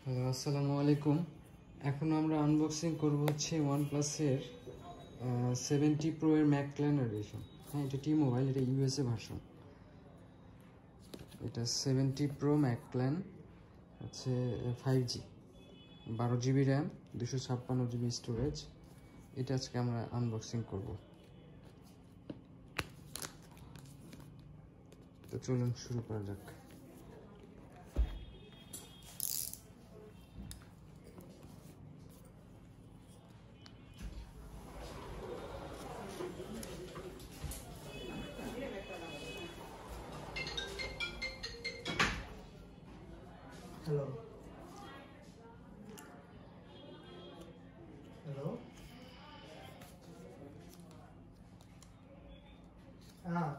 Hello, আসসালামু আলাইকুম। এখন আমরা আনবক্সিং করব হচ্ছে ওয়ানপ্লাসের 70 প্রো এর ম্যাকক্ল্যান এডিশন। হ্যাঁ, এটা টি মোবাইল, এটা ইউএসএ ভার্সন। এটা 70 প্রো ম্যাকক্ল্যান হচ্ছে 5G, 12GB RAM, 256GB storage. এটা আজকে আমরা আনবক্সিং করব। তো চলুন শুরু করা যাক। हेलो हेलो हाँ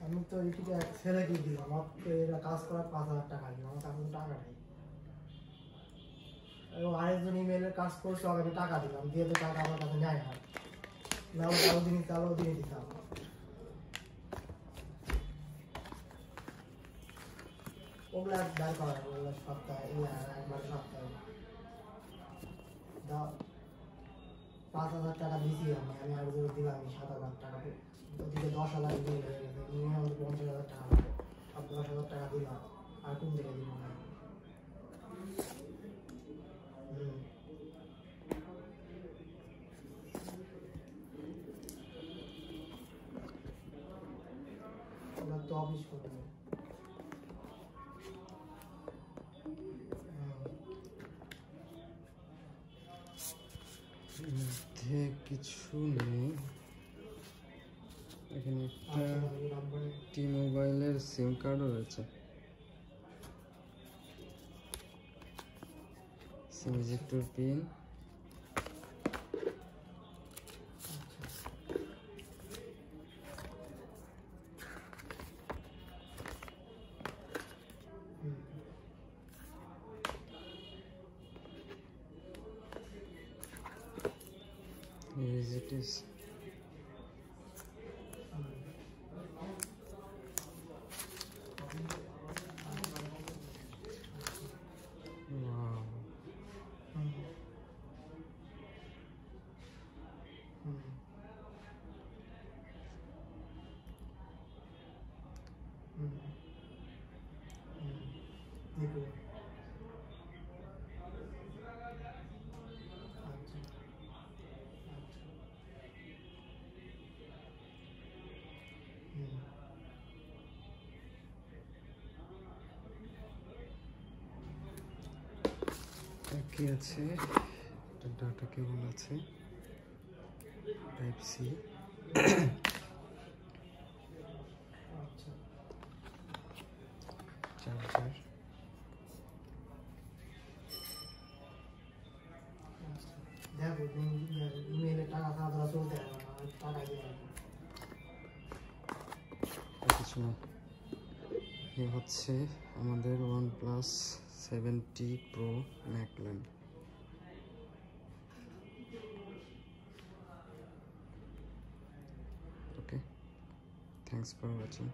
আমি তো এটিকে এক ছেলেকে দিলাম, আমাকে এরা কাজ করার 5,000 টাকা দিলাম, আমার কাছে টাকা নেই। এবং আরেকজন ইমেলের কাজ করছে, আমি টাকা দিলাম, দিয়ে তো টাকা আমার কাছে নেয় না, না কালো দিয়ে দিতাম। ওগুলা দাঁড় করা ওগুলো সপ্তাহে একবার সপ্তাহে দাও। 5,000 টাকা দিয়েছি আমি আরেকজন দিলাম 7,000 টাকা, ওদিকে 10,000 বিল হয়ে গেছে, মিনিমাম 50,000 টাকা লাগবে। আর 10,000 টাকা দিলাম, আর কোন থেকে দিব না। ওরা তো অফিস করবে। মধ্যে কিছু নেই। এখানে একটা টি মোবাইলের সিম কার্ডও রয়েছে, সিম ejector pin, as it is. Wow. কি আছে, একটা ডাটা কেবল আছে, টাইপ সি, চার্জার, কিছু না। এ হচ্ছে আমাদের OnePlus 70 Pro ম্যাকক্ল্যান। Okay, thanks for watching.